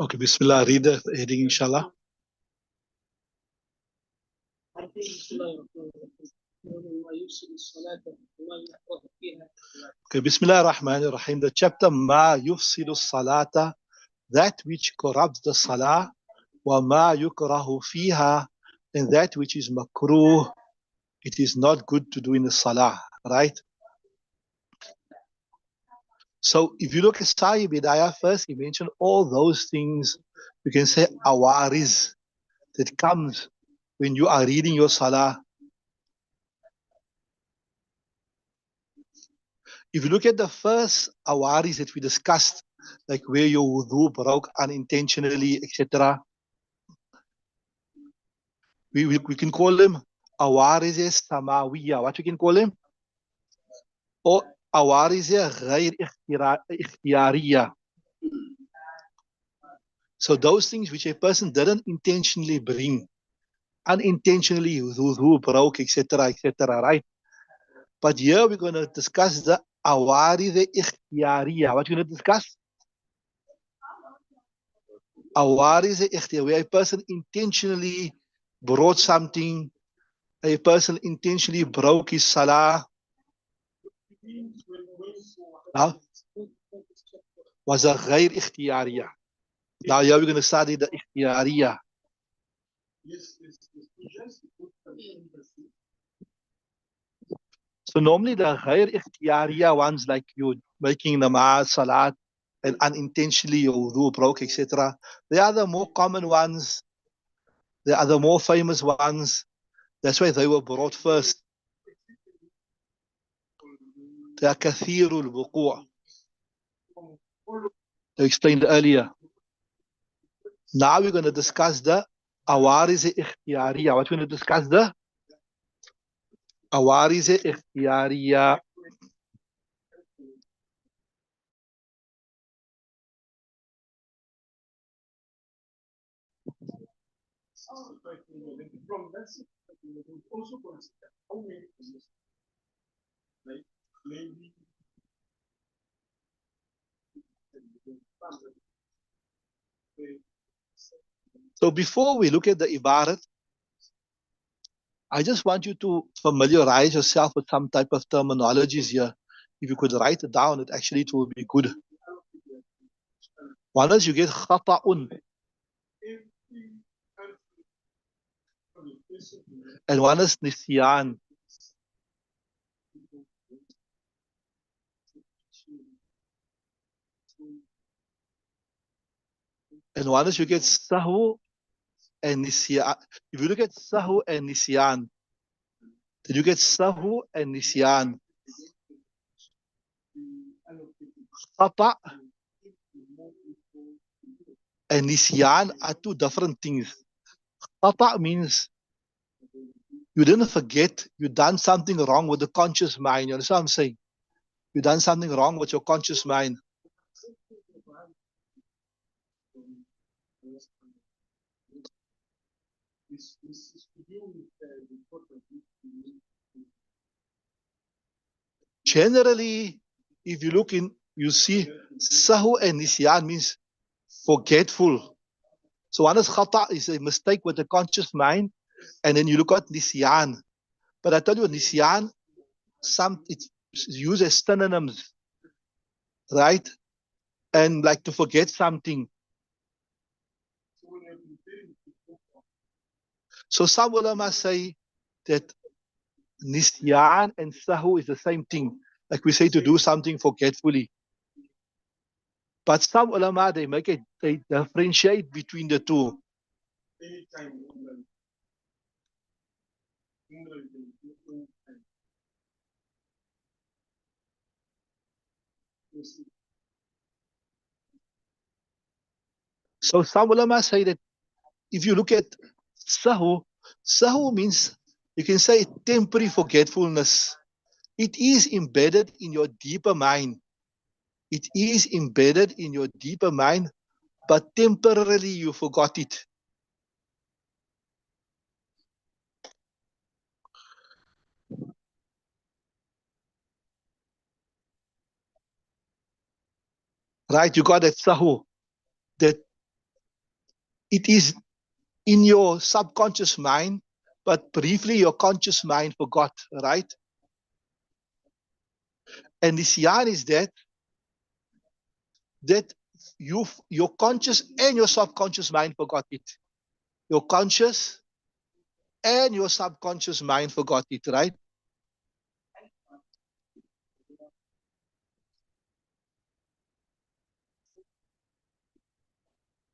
Okay, Bismillah, read the heading, inshallah. Okay, Bismillah ar-Rahman ar-Rahim. The chapter Ma yufsilu salata, that which corrupts the salah, wa ma yukrahu fiha, and that which is makruh, it is not good to do in the salah, right? So if you look at Sahib Hidaayah first, he mentioned all those things, you can say awaris, that comes when you are reading your salah. If you look at the first awaris that we discussed, like where your wudu broke unintentionally, etc., we can call them awaris samawiya. What we can call them? Or awaris ghair ikhtiyariya. So those things which a person didn't intentionally bring, unintentionally wudu broke, etc., etc., right? But here we're going to discuss the awaris ikhtiyariya. What we're going to discuss? Awaris ikhtiyariya, where a person intentionally brought something, a person intentionally broke his salah, was a ghair ikhtiyariya. Now here we're going to study the ikhtiyariya. So normally the ghair ikhtiyariya ones, like you making namaz, salat, and unintentionally your wudu broke, etc., they are the more common ones. They are the more famous ones. That's why they were brought first. They are kathirul wuqu'. I explained earlier. Now we're going to discuss the awaris ikhtiyariya. What we're going to discuss? The awaris ikhtiyariya. So before we look at the ibarat, I just want you to familiarize yourself with some type of terminologies here. If you could write it down, it will be good. One is you get khata'un, and one is nisyan. And one is you get sahu and nisyan. If you look at sahu and nisyan, then you get sahu and nisyan. Khata' and nisyan are two different things. Khata' means you didn't forget, you done something wrong with the conscious mind. You understand what I'm saying? You done something wrong with your conscious mind. Generally, if you look in, you see sahu and nisyan means forgetful. So one is khata, is a mistake with the conscious mind, and then you look at nisyan. But I tell you, nisyan, it's used as synonyms, right? And like to forget something. So some ulama say that nisyan and sahu is the same thing. Like we say to do something forgetfully. But some ulama, they differentiate between the two. So some ulama say that if you look at sahu, sahu means, you can say, temporary forgetfulness. It is embedded in your deeper mind. It is embedded in your deeper mind, but temporarily you forgot it. Right? You got that sahu, that it is in your subconscious mind, but briefly your conscious mind forgot, right? And nisyan is that your conscious and your subconscious mind forgot it. Your conscious and your subconscious mind forgot it, right?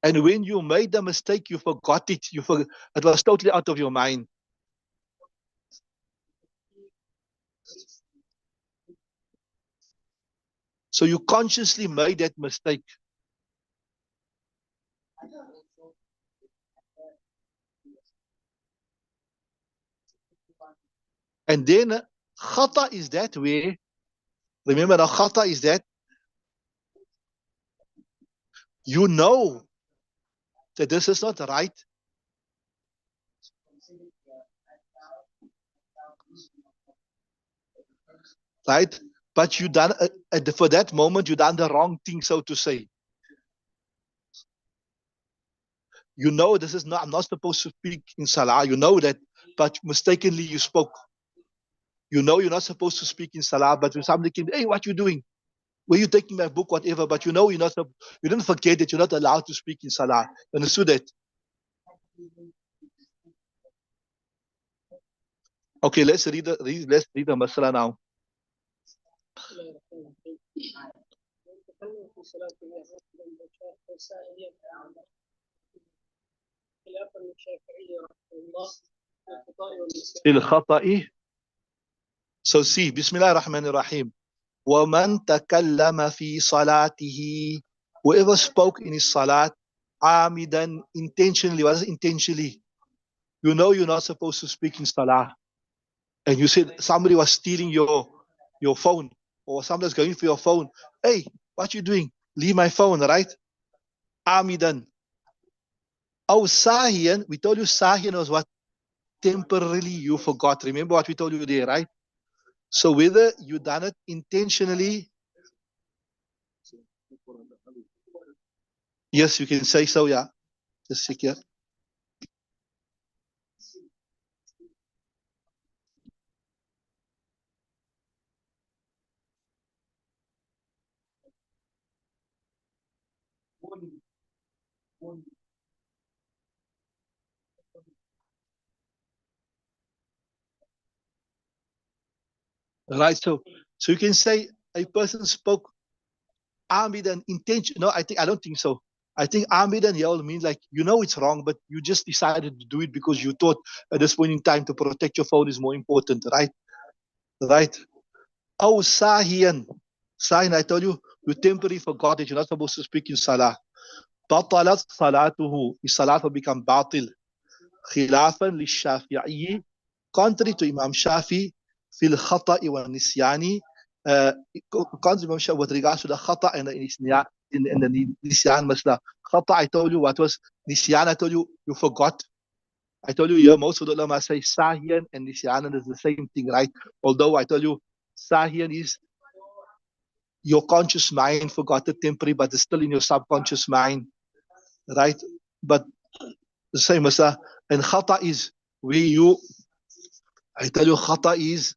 And when you made the mistake, you forgot it. It was totally out of your mind. So you consciously made that mistake. And then khata is that way. Remember, now khata is that you know that this is not right. Right? But you done for that moment, you done the wrong thing, so to say. You know this is not. I'm not supposed to speak in salah. You know that, but mistakenly you spoke. You know you're not supposed to speak in salah, but when somebody came, hey, what you doing? Were you taking my book, whatever? But you know you're not. You didn't forget that you're not allowed to speak in salah. You understood that? Okay, let's read the masala now. الخطأ. So see, Bismillah ar-Rahman ar-Rahim. وَمَنْ تَكَلَّمَ فِي صَلَاتِهِ. Whoever spoke in his salat, amidan, intentionally. What is intentionally? You know you're not supposed to speak in salah. And you said somebody was stealing your phone, or somebody's going for your phone. Hey, what you doing? Leave my phone, right? Amidan. Oh, sahiyan. We told you sahiyan was what? Temporarily you forgot. Remember what we told you there, right? So whether you done it intentionally, yes, you can say so, yeah. Just check here. Right. So you can say a person spoke amidan intention. No, I don't think so. I think amidan yell means like you know it's wrong, but you just decided to do it because you thought at this point in time to protect your phone is more important, right? Right. Oh, sahiyan. Sahiyan, I told you, you temporarily forgot that you're not supposed to speak in salah. بطلت صلاته. His salat will become batil. خلافا للشافعي, contrary to Imam Shafi, في الخطأ والنسيان, uh, contrary to Imam Shafi with regards to the khata and the nisyan, in the nisyan masla. Khata, I told you what was nisyan. I told you you forgot. I told you, yeah, most of the ulama say sahiyan and nisyan is the same thing, right? Although I told you sahiyan is your conscious mind forgot it temporary, but it's still in your subconscious mind, right? But the same as and khata is where you, I tell you, khata is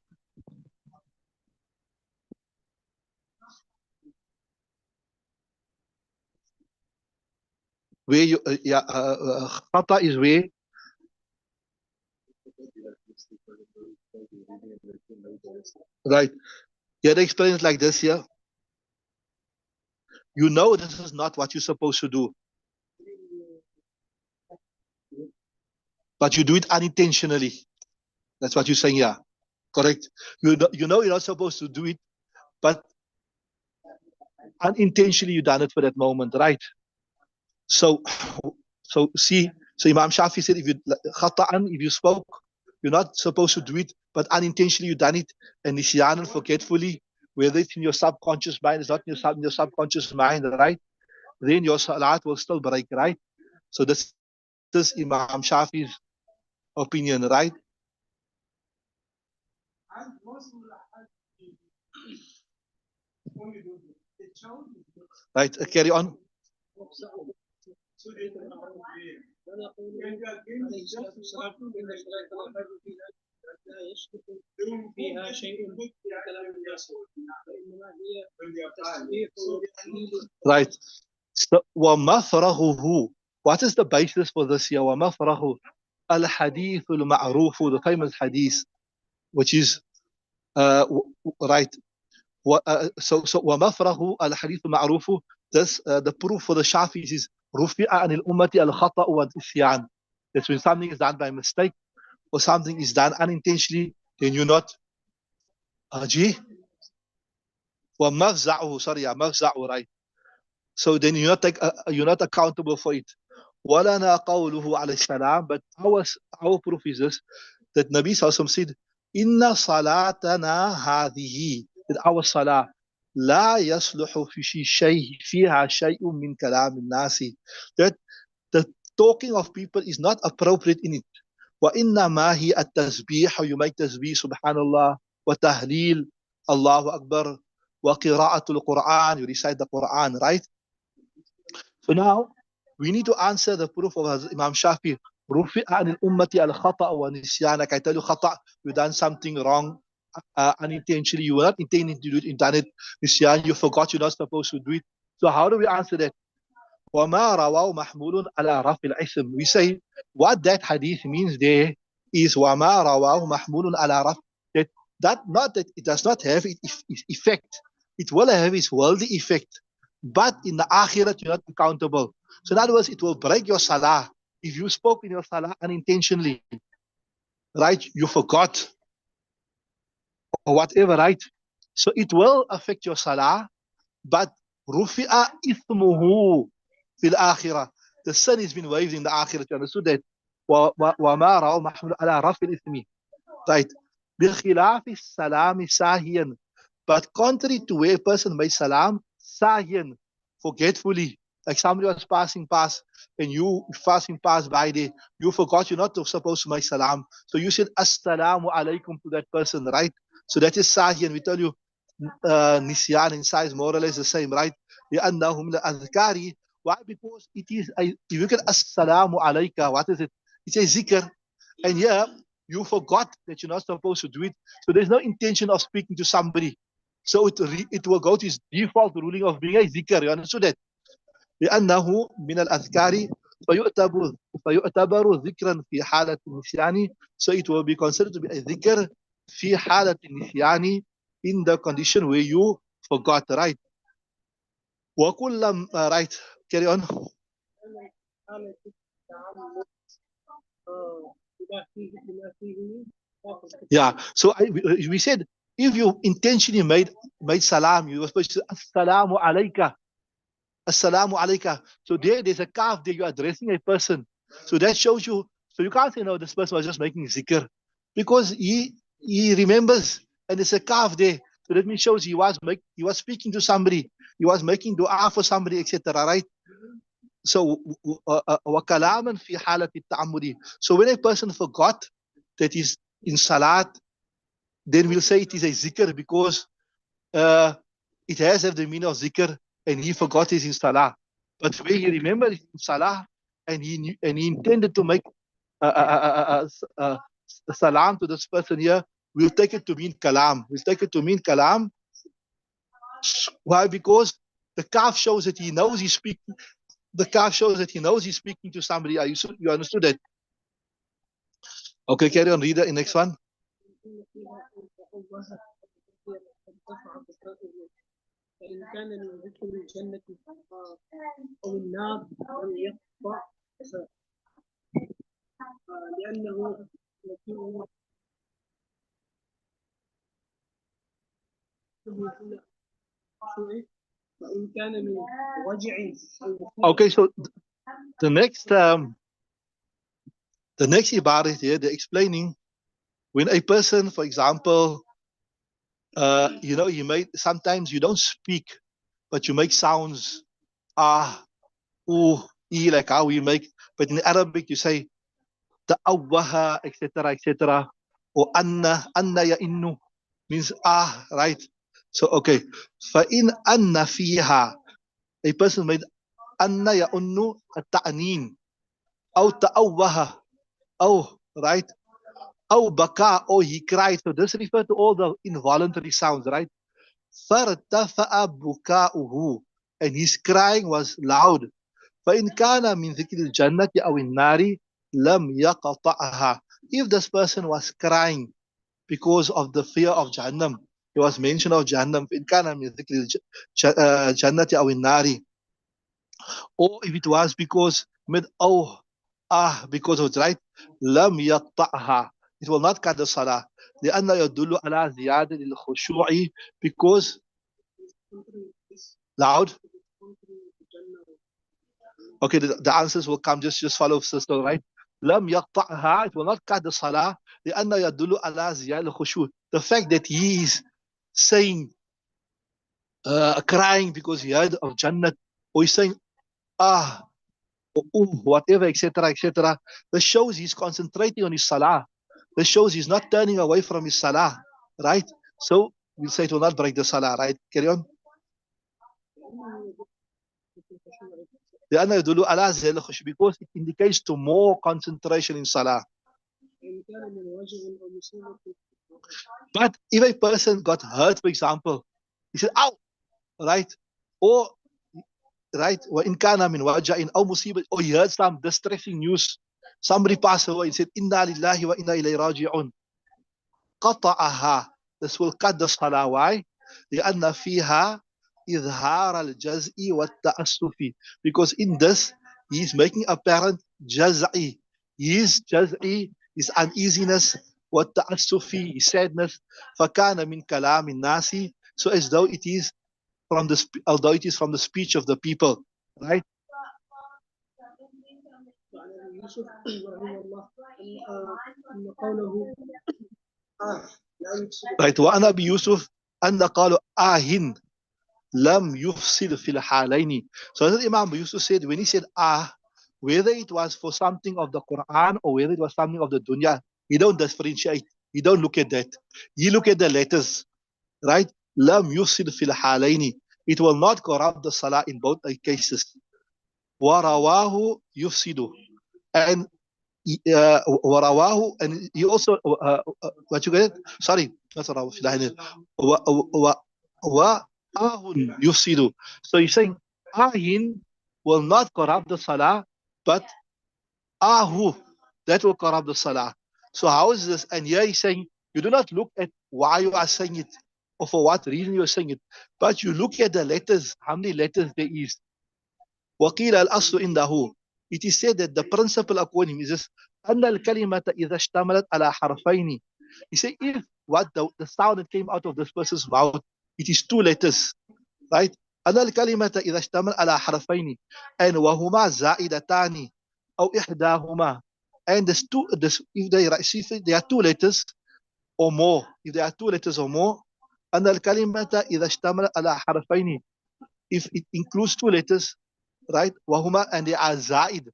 where you, khata is where, right? You had to explain it like this here. You know this is not what you're supposed to do, but you do it unintentionally. That's what you're saying here. Correct? You know you're not supposed to do it, but unintentionally you done it for that moment, right? So, see, so Imam Shafi said, if you khata'an, if you spoke, you're not supposed to do it, but unintentionally you done it, and nisyanan, forgetfully, whether it's in your subconscious mind, it's not in your subconscious mind, right? Then your salat will still break, right? So this is Imam Shafi's opinion, right? Right, carry on. فيها شيء من كلام الناس فإنما هي تسبيح وتهليل. Right. So, ومفرغه. What is the basis for this here? ومفرغه الحديث المعروف, the famous hadith, which is right. So ومفرغه الحديث المعروف. This the proof for the Shafis is رفع عن الأمة الخطأ والنسيان. That's when something is done by mistake or something is done unintentionally, then you're not G. ومفزعه, sorry, مفزعه, right. So then you're not accountable for it. ولنا قوله عليه السلام, but our proof is this, that Nabi Sallallahu said, Inna salatana hadihi, that our salah لا يصلح في شيء فيها شيء من كلام الناس, that the talking of people is not appropriate in it. وإنما هي التسبيح, you make tasbih, subhanallah, وتهليل, Allahu Akbar, وقراءة القرآن, you recite the Quran, right? So now we need to answer the proof of Imam Shafi. رفع عن الأمة الخطأ والنسيان. Like I tell you, خطأ, you done something wrong unintentionally. You were not intending to do it. You done it. Nisyan, you forgot you're not supposed to do it. So how do we answer that? وما رواه محمول على رفع الاسم. We say what that hadith means there is وما رواه محمول على رفع. That not that it does not have its effect. It will have its worldly effect, but in the akhirat you're not accountable. So in other words, it will break your salah. If you spoke in your salah unintentionally, right, you forgot or whatever, right? So it will affect your salah, but rufi'a ithmuhu fil akhirah. The sin has been waived in the akhirah. You understood that? وما رواه محمول على رفع الإثم. Right. بخلاف السلام ساهيا. But contrary to where a person made salam, sahiyan, forgetfully, like somebody was passing past and you passing past by there, you forgot you're not supposed to make salam. So you said assalamu alaikum to that person, right? So that is sahiyan. We tell you, nisyan and size more or less the same, right? لأنه من الأذكار. Why? Because it is, if you look at assalamu alayka, what is it? It's a zikr. And here, you forgot that you're not supposed to do it. So there's no intention of speaking to somebody. So it will go to its default ruling of being a zikr. You understood that? لأنه من الأذكار فيعتبر ذكرا في حالة النسيان. So it will be considered to be a dhikr في حالة النسيان, in the condition where you forgot, right? وكل right, carry on. Yeah, so we said if you intentionally made salam, you were supposed to say assalamu alayka, assalamu alayka. So there's a kaf there, you're addressing a person. So that shows you, so you can't say no, this person was just making zikr, because he remembers, and there's a kaf there. So that means shows he was speaking to somebody, he was making dua for somebody, etc. Right? So وكلاما في حالة التعمد. So when a person forgot that he's in salat, then we'll say it is a zikr, because it has the meaning of zikr, and he forgot he's in salah. But when he remembered he's in salah, and he intended to make salam to this person here, we'll take it to mean kalam. We'll take it to mean kalam. Why? Because the kaf shows that he knows he's speaking. The kaf shows that he knows he's speaking to somebody. You understood that? Okay, carry on. Read the next one. فإن كان من ذكر الجنة أو النار لم يقطع لأنه وإن كان من وجع. Okay, so the next ibadah here, they're explaining when a person, for example, you make, sometimes you don't speak, but you make sounds, ooh, e, like how you make, but in Arabic you say ta'awwaha, etc., etc., or anna ya innu, means right? So okay, fa in anna fiha, a person made anna ya unnu at-ta'nin, أو تأوه, oh, right? أو بكى, or he cried. So this refers to all the involuntary sounds, right? فارتفع بكاؤه, and his crying was loud. فإن كان من ذكر الجنة أو النار لم يقطعها. If this person was crying because of the fear of Jahannam, it was mention of Jahannam, فإن كان من ذكر الجنة أو النار, or if it was because with oh because of it, right, لم يقطعها, it will not cut the salah. لأن يدل على زيادة الخشوع, because loud. Okay, the answers will come. Just follow sister, right? لم يقطعها, it will not cut the salah. لأن يدل على زيادة الخشوع. The fact that he is saying, crying because he heard of Jannah, or he's saying ah, whatever, etc., etc. This shows he's concentrating on his salah. This shows he's not turning away from his salah, right? So we'll say it will not break the salah, right? Carry on. لأنه يدل على زيادة الخشوع, because it indicates to more concentration in salah. But if a person got hurt, for example, he said, ow, right? Or, right, وإن كان من وجع أو مصيبة, or he heard some distressing news, somebody passed away and said, إنا لله وإنا إليه راجعون, قطعها, this will cut the salah. Why? لأن فيها إظهار الجزء والتأسف, because in this he is making apparent جزعي, his جزعي, his uneasiness, والتأسف, his sadness. فكان من كلام الناس, so as though it is from the although it is from the speech of the people, right? Right. وعن أبي يوسف أن قالوا آهن لم يفسد في الحالين. So as Imam Yusuf said, when he said whether it was for something of the Quran or whether it was something of the dunya, he don't differentiate. He don't look at that. He look at the letters, right? لم يفسد في الحالين. It will not corrupt the salah in both cases. ورواه يفسد, and ورواه, and he also what you get? Sorry, that's what I was saying. وآهن يفسد. So he's saying ahin will not corrupt the salah, but ahu, that will corrupt the salah. So how is this? And here he's saying you do not look at why you are saying it or for what reason you are saying it, but you look at the letters, how many letters there is. وقيل الأصل إنه, it is said that the principle according to him is this: أن الكلمة إذا اشتملت على حرفين. He said if what the sound that came out of this person's mouth, it is two letters, right? أن الكلمة إذا اشتملت على حرفين, and وهما زائدتان أو إحداهما, and if they are two letters or more, if there are two letters or more, أن الكلمة إذا اشتملت على حرفين, if it includes two letters, right? Wahuma, and they are zaid.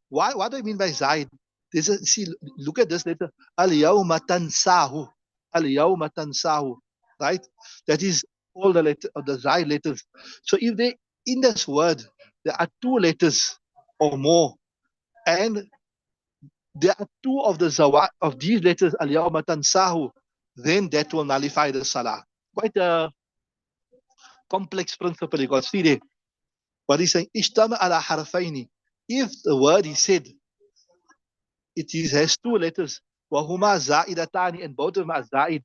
Why? What do I mean by zaid? See, look at this letter. Al yawma tansahu. Al yawma tansahu. Right? That is all the letter, the zaid letters. So if they in this word there are two letters or more, and there are two of the zawat of these letters, al yawma tansahu, then that will nullify the salah. Quite a complex principle you got. See there. But he's saying, Ishtama ala harfaini. If the word he said, has two letters, wahuma za'idatani, and both of them are za'id,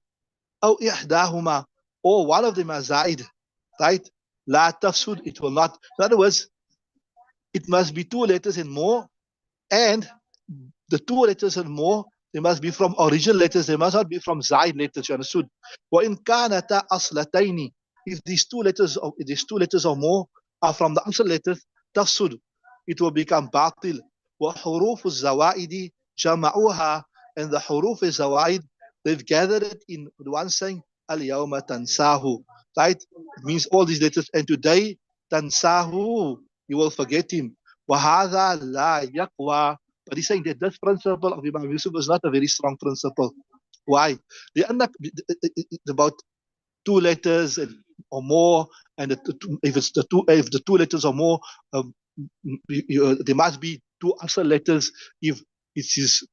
aw ihdahuma, or one of them are za'id, right? La tafsud, it will not. In other words, it must be two letters and more, and the two letters and more, they must be from original letters, they must not be from za'id letters, you understood? Wa in kanata aslataini, if these two letters or more are from the asl letters, tafsud, it will become batil. Wa huruf zawaidi jama'uha, and the huruf zawaid, they've gathered it in the one saying al yawma tansahu, right? It means all these letters, and today tansahu, you will forget him. Wa hadha la yaqwa, but he's saying that this principle of Imam Yusuf is not a very strong principle. Why? About two letters or more, and if the two letters or more, there must be two asal letters, if it is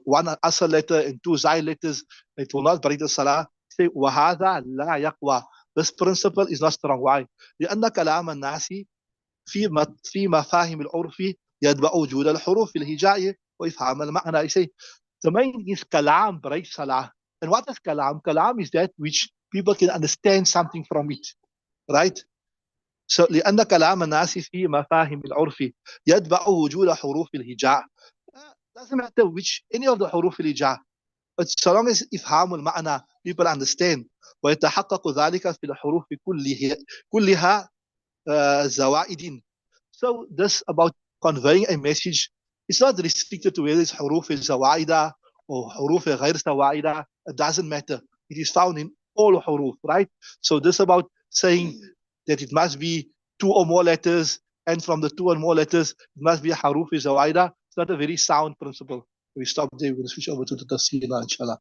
one asal letter and two zai letters, it will not break the salah. Say, وَهَذَا لَا يَقْوَى. This principle is not strong. Why? لأن كلام الناس في مفاهيم العرف يتبع وجود الحروف في الهجاء وإفهام المعنى. I say, the main is kalam breaks salah. And what is kalam? Kalam is that which people can understand something from it, right? So لأن كلام الناس في مفاهيم العرف يتبع وجود حروف الهجاء. Doesn't matter which any of the حروف الهجاء, but so long as إفهام المعنى, people understand. ويتحقق ذلك في الحروف كلها زوائد. So this about conveying a message, it's not restricted to whether it's حروف زوائد or حروف غير زوائد. It doesn't matter. It is found in all حروف, right? So this about saying that it must be two or more letters, and from the two or more letters, it must be حروف زوائد. It's not a very sound principle. We stop there. We're going to switch over to the tafsir now, inshallah.